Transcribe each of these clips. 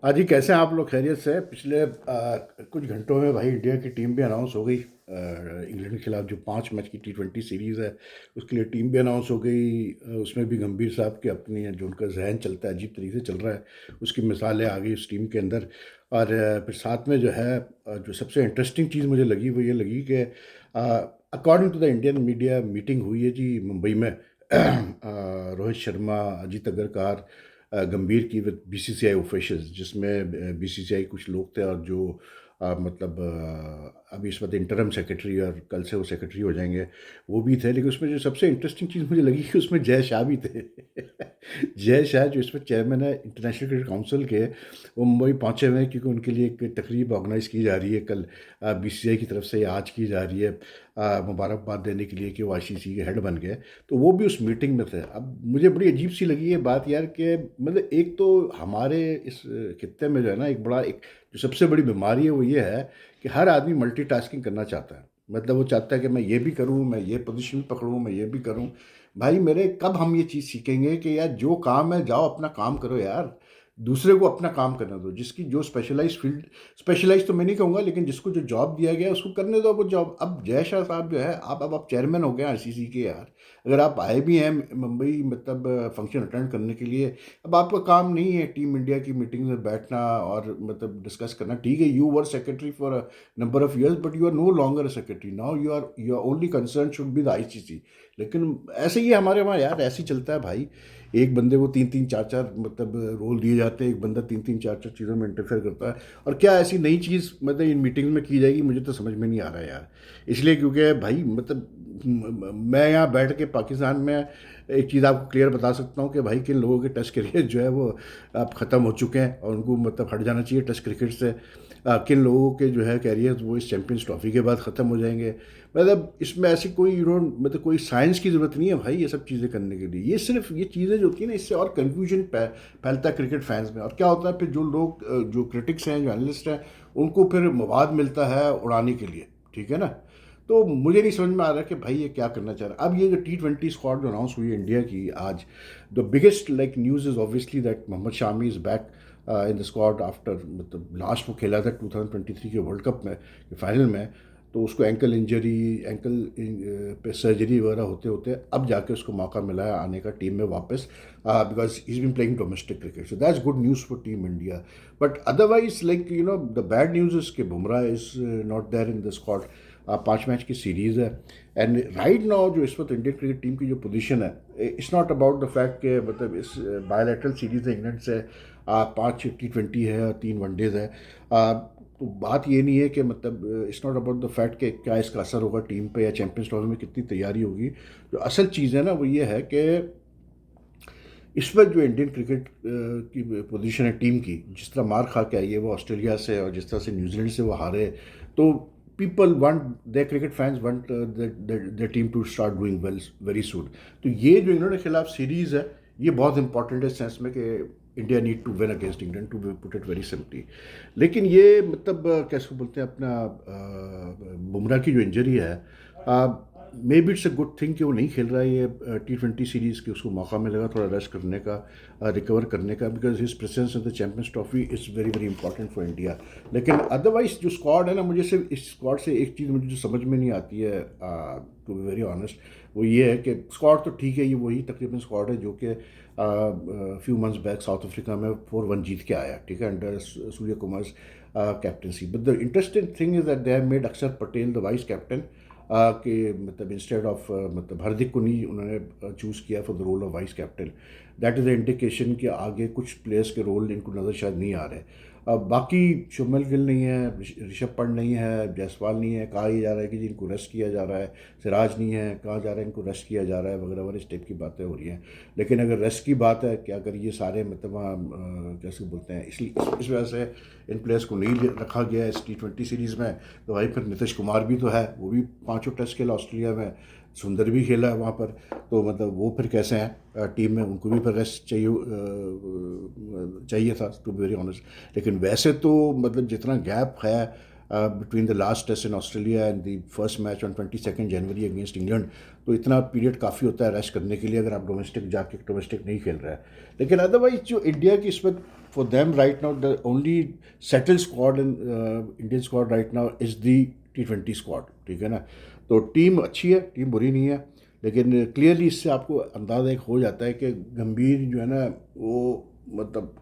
हाँ जी, कैसे हैं आप लोग? खैरियत से? पिछले कुछ घंटों में भाई इंडिया की टीम भी अनाउंस हो गई। इंग्लैंड के खिलाफ जो 5 मैच की T20 सीरीज़ है, उसके लिए टीम भी अनाउंस हो गई। उसमें भी गंभीर साहब की अपनी जो उनका जहन चलता है, अजीब तरीके से चल रहा है, उसकी मिसालें आ गई उस टीम के अंदर। और फिर साथ में जो है, जो सबसे इंटरेस्टिंग चीज़ मुझे लगी वो ये लगी कि according to the Indian media, meeting हुई है जी मुंबई में। रोहित शर्मा, अजीत अग्रकार, गंभीर की विद बीसीसीआई ऑफिशियल्स, जिसमें बीसीसीआई कुछ लोग थे और जो मतलब अभी इस वक्त इंटरम सेक्रेटरी और कल से वो सेक्रेटरी हो जाएंगे, वो भी थे। लेकिन उसमें जो सबसे इंटरेस्टिंग चीज़ मुझे लगी कि उसमें जय शाह भी थे। जय शाह जो इसमें चेयरमैन है इंटरनेशनल क्रिकेट काउंसिल के, वो मुंबई पहुंचे हुए हैं क्योंकि उनके लिए एक तकरीब ऑर्गेनाइज की जा रही है कल, बीसीसीआई की तरफ से आज की जा रही है, मुबारकबाद देने के लिए कि वो आईसीसी के हेड बन गए। तो वो भी उस मीटिंग में थे। अब मुझे बड़ी अजीब सी लगी ये बात यार, कि मतलब एक तो हमारे इस खित्ते में जो है ना, एक बड़ा एक जो सबसे बड़ी बीमारी है वो ये है कि हर आदमी मल्टीटास्किंग करना चाहता है। मतलब वो चाहता है कि मैं ये भी करूं, मैं ये पोजीशन पकड़ूं, मैं ये भी करूं। भाई मेरे, कब हम ये चीज़ सीखेंगे कि यार जो काम है जाओ अपना काम करो यार, दूसरे को अपना काम करने दो। जिसकी जो स्पेशलाइज फील्ड, स्पेशलाइज तो मैं नहीं कहूँगा, लेकिन जिसको जो जॉब दिया गया है उसको करने दो वो जॉब। अब जय शाह साहब जो है, आप अब आप चेयरमैन हो गए आईसीसी के यार। अगर आप आए भी हैं मुंबई मतलब फंक्शन अटेंड करने के लिए, अब आपका काम नहीं है टीम इंडिया की मीटिंग में बैठना और मतलब डिस्कस करना। ठीक है, you were secretary for a number of years, but you are no longer a secretary now. You are only concern should be the ICC. लेकिन ऐसे ही है हमारे वहाँ यार, ऐसे ही चलता है भाई। एक बंदे को तीन तीन चार चार मतलब रोल दिए जाते हैं, एक बंदा तीन तीन चार चार चीज़ों में इंटरफेयर करता है। और क्या ऐसी नई चीज़ मतलब इन मीटिंग्स में की जाएगी, मुझे तो समझ में नहीं आ रहा है यार। इसलिए क्योंकि भाई मतलब मैं यहाँ बैठ के पाकिस्तान में एक चीज़ आपको क्लियर बता सकता हूँ कि भाई किन लोगों के टेस्ट करियर जो है वो अब ख़त्म हो चुके हैं और उनको मतलब हट जाना चाहिए टेस्ट क्रिकेट से। किन लोगों के जो है कैरियर वो इस चैंपियंस ट्रॉफी के बाद ख़त्म हो जाएंगे। मतलब इसमें ऐसी कोई मतलब कोई साइंस की ज़रूरत नहीं है भाई ये सब चीज़ें करने के लिए। ये सिर्फ ये चीज़ें जो होती है ना, इससे और कन्फ्यूजन फैलता है क्रिकेट फैंस में। और क्या होता है फिर, जो लोग जो क्रिटिक्स हैं, जो एनालिस्ट हैं, उनको फिर मवाद मिलता है उड़ाने के लिए। ठीक है ना? तो मुझे नहीं समझ में आ रहा कि भाई ये क्या करना चाह रहा है। अब ये जो T20 स्क्वाड जो अनाउंस हुई है इंडिया की आज, the biggest like news is obviously that Mohammed Shami is back in the squad after, मतलब लास्ट वो खेला था 2023 के वर्ल्ड कप में, फाइनल में। तो उसको एंकल इंजरी, एंकल पे सर्जरी वगैरह होते होते अब जाके उसको मौका मिला है आने का टीम में वापस, because he is been playing domestic cricket. So that's good news for team India. But otherwise like you know the bad news is कि Bumrah is not there in the squad. 5 match की series है। And right now जो इस वक्त Indian cricket team की जो position है, it's not about the fact कि मतलब इस बायोलेटरल सीरीज़ है इंग्लैंड से, 5 T20 है और 3 वनडेज है। तो बात ये नहीं है कि मतलब it's not about the fact कि क्या इसका असर होगा टीम पे या चैंपियंस ट्रॉफी में कितनी तैयारी होगी। जो असल चीज़ है ना वो ये है कि इस वक्त जो इंडियन क्रिकेट की पोजीशन है टीम की, जिस तरह मार खा के आई है वो ऑस्ट्रेलिया से और जिस तरह से न्यूजीलैंड से वो हारे, तो people want, the cricket fans want the team to start doing well very soon. तो ये जो इंग्लैंड के खिलाफ सीरीज़ है, ये बहुत इंपॉर्टेंट है सेंस में कि India need to win against England, to put it very simply. लेकिन ये मतलब कैसे बोलते हैं अपना, बुमराह की जो इंजरी है, may be it's a good thing कि वो नहीं खेल रहा है ये T20 सीरीज़, कि उसको मौका मिलेगा थोड़ा रेस्ट करने का, रिकवर करने का, because his presence in the champions trophy is very very important for India. लेकिन अदरवाइज जो स्क्वाड है ना, मुझे सिर्फ इस स्क्वाड से एक चीज़ मुझे जो समझ में नहीं आती है, टू बी वेरी ऑनेस्ट, वो ये है कि स्क्वाड तो ठीक है, ये वही तकरीबन स्क्वाड है जो कि few months back south Africa में 4-1 जीत के आया, ठीक है, under Surya Kumar captaincy. But the interesting thing is that they have made अक्षर पटेल द वाइस कैप्टन, कि मतलब इंस्टेड ऑफ मतलब हार्दिक को नहीं उन्होंने चूज़ किया for the role of vice captain. That is the indication कि आगे कुछ प्लेयर्स के रोल इनको नज़र शायद नहीं आ रहे। अब बाकी शुभमन गिल नहीं है, ऋषभ पंत नहीं है, जायसवाल नहीं है, कहा यह जा रहा है कि जी इनको रेस्ट किया जा रहा है, सिराज नहीं है, कहा जा रहा है इनको रेस्ट किया जा रहा है, वगैरह वगैरह इस टाइप की बातें हो रही हैं। लेकिन अगर रेस्ट की बात है कि अगर ये सारे मतलब वहाँ कैसे बोलते हैं, इसलिए इस वजह से इन प्लेयर्स को नहीं रखा गया इस T20 सीरीज़ में, तो भाई फिर नीतीश कुमार भी तो है, वो भी पाँचों टेस्ट खेला ऑस्ट्रेलिया में, सुंदर भी खेला है वहाँ पर। तो मतलब वो फिर कैसे हैं टीम में, उनको भी फिर रेस्ट चाहिए, चाहिए था, टू बी वेरी ऑनेस्ट। लेकिन वैसे तो मतलब जितना गैप है between the last test in Australia and the first match on 22nd January against England. तो इतना पीरियड काफ़ी होता है रेस्ट करने के लिए अगर आप डोमेस्टिक नहीं खेल रहा है. लेकिन अदरवाइज जो इंडिया की इस वक्त for them right now the only settle squad in Indian squad right now is the T20 squad. ठीक है ना. तो टीम अच्छी है, टीम बुरी नहीं है, लेकिन क्लियरली इससे आपको अंदाज़ा एक हो जाता है कि गंभीर जो है ना वो मतलब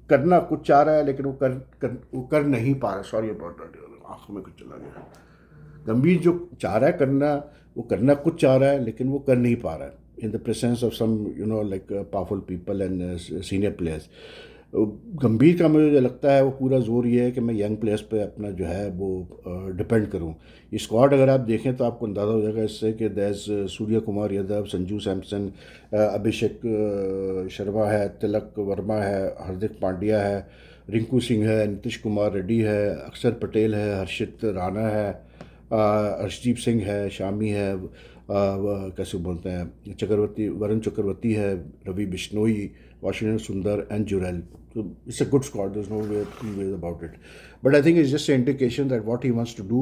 करना कुछ चाह रहा है लेकिन वो कर नहीं पा रहा. सॉरी अबाउट दैट, आंखों में कुछ चला गया. गंभीर जो चाह रहा है करना, वो करना कुछ चाह रहा है लेकिन वो कर नहीं पा रहा है in the presence of some like powerful people and senior players. Gambhir का मुझे लगता है वो पूरा जोर ये है कि मैं यंग प्लेयर्स पे अपना जो है वो डिपेंड करूँ. ये स्क्वाड अगर आप देखें तो आपको अंदाज़ा हो जाएगा इससे कि दैस सूर्य कुमार यादव, संजू सैमसन, अभिषेक शर्मा है, तिलक वर्मा है, हार्दिक पांड्या है, रिंकू सिंह है, नीतीश कुमार रेड्डी है, अक्षर पटेल है, हर्षित राणा है, अर्शदीप सिंह है, शामी है, कैसे बोलते हैं वरुण चक्रवर्ती है, Ravi Bishnoi, Washington Sundar and Jurel. So it's a good squad. There's no two ways about it. But I think it's just an indication that what he wants to do,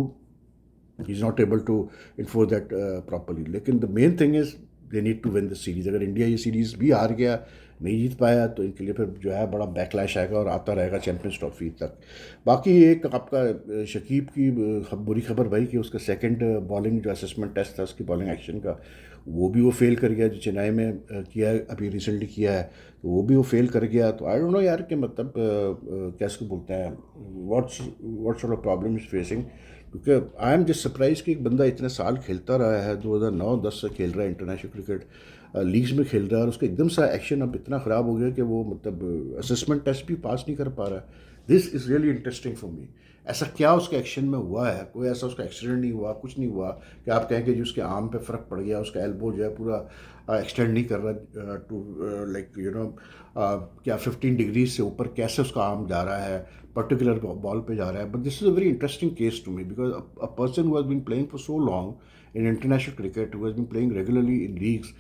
he's not able to enforce that properly. लेकिन the main thing is they need to win the series. अगर India ये series भी हार गया, नहीं जीत पाया, तो इनके लिए फिर जो है बड़ा बैकलैश आएगा और आता रहेगा चैम्पियंस ट्रॉफी तक. बाकी एक आपका शकीब की बुरी खबर भाई कि उसका सेकंड बॉलिंग जो असेसमेंट टेस्ट था उसकी बॉलिंग एक्शन का, वो फेल कर गया. जो चेन्नई में किया है, अभी रिसेंटली किया है, तो वो फेल कर गया. तो आई डोंट नो यार कि मतलब कैसे बोलते हैं what sort of problem is facing. क्योंकि आई एम जस्ट सरप्राइज कि एक बंदा इतने साल खेलता रहा है, 2009-10 से खेल रहा है इंटरनेशनल क्रिकेट लीग्स में खेल रहा है, और उसका एकदम सा एक्शन अब इतना ख़राब हो गया कि वो मतलब असेसमेंट टेस्ट भी पास नहीं कर पा रहा है. This is really interesting for me. ऐसा क्या उसके एक्शन में हुआ है? कोई ऐसा उसका एक्सीडेंट नहीं हुआ, कुछ नहीं हुआ कि आप कहें कि जो उसके आर्म पे फ़र्क पड़ गया, उसका एल्बो जो है पूरा एक्सटेंड नहीं कर रहा टू लाइक क्या 15 डिग्री से ऊपर कैसे उसका आर्म जा रहा है, पर्टिकुलर बॉल पे जा रहा है. But this is a very interesting case to me because a person who has been playing for so long in international cricket, who has been playing regularly in leagues,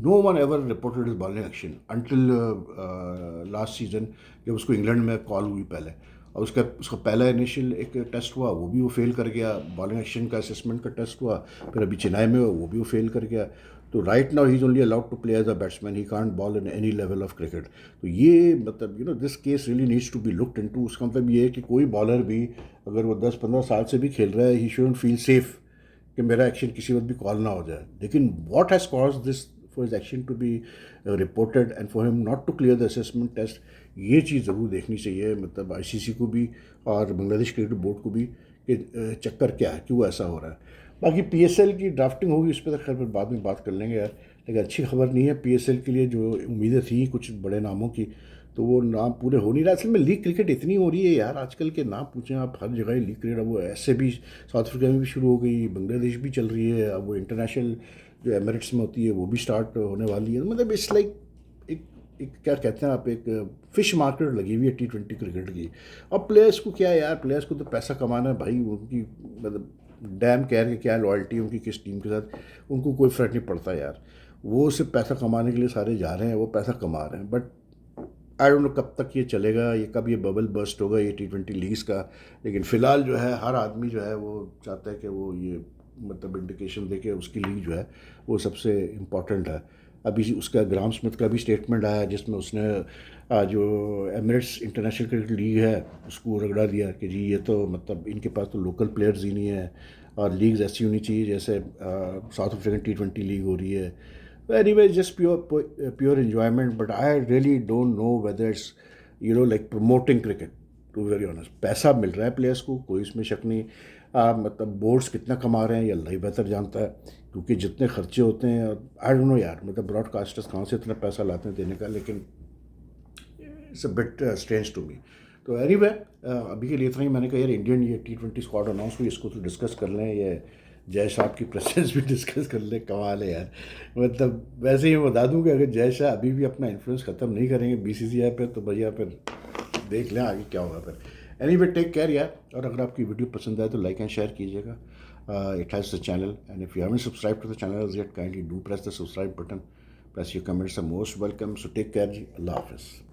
no one ever reported his bowling action until last season जब उसको England में call हुई पहले. और उसका पहला initial एक test हुआ, वो फेल कर गया. बॉलिंग एक्शन का असेसमेंट का टेस्ट हुआ, फिर अभी चेन्नई में वो फेल कर गया. तो right now he is only allowed to play as a batsman, he can't bowl in any level of cricket. तो ये मतलब this case really needs to be looked into. उसका मतलब ये है कि कोई बॉलर भी अगर वो 10-15 साल से भी खेल रहा है, ही शुडंट फील सेफ कि मेरा एक्शन किसी वक्त भी कॉल ना हो जाए. लेकिन what has cause this for his action to be reported and for him not to clear the assessment test, ये चीज़ ज़रूर देखनी चाहिए मतलब ICC को भी और बांग्लादेश क्रिकेट बोर्ड को भी कि चक्कर क्या है, क्यों ऐसा हो रहा है. बाकी PSL की ड्राफ्टिंग होगी, उस पर तो खैर फिर बाद में बात कर लेंगे यार. लेकिन अच्छी खबर नहीं है PSL के लिए. जो उम्मीदें थी कुछ बड़े नामों की, तो वो नाम पूरे हो नहीं रहा. असल में लीग क्रिकेट इतनी हो रही है यार आजकल के, ना पूछें आप, हर जगह ही लीग क्रिकेट. अब वो ऐसे भी साउथ अफ्रीका में भी शुरू हो गई, बांग्लादेश भी चल रही है, अब वो इंटरनेशनल जो एमिरेट्स में होती है वो भी स्टार्ट होने वाली है. मतलब इट्स लाइक एक क्या कहते हैं आप, एक फ़िश मार्केट लगी हुई है T20 क्रिकेट की. अब प्लेयर्स को क्या है यार, प्लेयर्स को तो पैसा कमाना है भाई. उनकी मतलब डैम केयर के क्या लॉयल्टी है उनकी किस टीम के साथ, उनको कोई फ़र्क नहीं पड़ता यार. वो सिर्फ पैसा कमाने के लिए सारे जा रहे हैं, वो पैसा कमा रहे हैं. बट आई डोंट नो कब तक ये चलेगा, ये कब ये बबल बर्स्ट होगा ये T20 लीग्स का. लेकिन फ़िलहाल जो है हर आदमी जो है वो चाहता है कि वो ये मतलब इंडिकेशन दे के उसकी लीग जो है वो सबसे इम्पॉर्टेंट है. अभी उसका ग्राम स्मिथ का भी स्टेटमेंट आया जिसमें उसने जो एमिरेट्स इंटरनेशनल क्रिकेट लीग है उसको रगड़ा दिया कि जी ये तो मतलब इनके पास तो लोकल प्लेयर्स ही नहीं है, और लीग्स ऐसी होनी चाहिए जैसे साउथ अफ्रीकन T20 लीग हो रही है. Anyway, just pure enjoyment, but I really don't know whether it's like promoting cricket, to be very honest. पैसा मिल रहा है प्लेयर्स को, कोई इसमें शक नहीं. मतलब बोर्ड्स कितना कमा रहे हैं ये अल्लाह ही बेहतर जानता है, क्योंकि जितने खर्चे होते हैं आई डोंट नो यार, मतलब ब्रॉडकास्टर्स कहाँ से इतना पैसा लाते हैं देने का. लेकिन it's a bit strange to me. तो एनीवे अभी के लिए इतना ही. मैंने कहा यार इंडियन ये T20 स्क्वाड अनाउंस हुई, इसको तो डिस्कस कर लें. ये जय शाह की प्रेजेंस भी डिस्कस कर ले. कमाल है यार. मतलब वैसे ही बता दूं कि अगर जय शाह अभी भी अपना इन्फ्लुएंस ख़त्म नहीं करेंगे BCCI पे, तो भैया फिर देख लें आगे क्या होगा फिर. एनीवे टेक केयर यार. और अगर आपकी वीडियो पसंद आए तो लाइक एंड शेयर कीजिएगा. It has the channel, and if you haven't subscribe to the channel yet, kindly do press the subscribe button. Press your comments are most welcome. So take care जी. अल्लाह हाफिज़.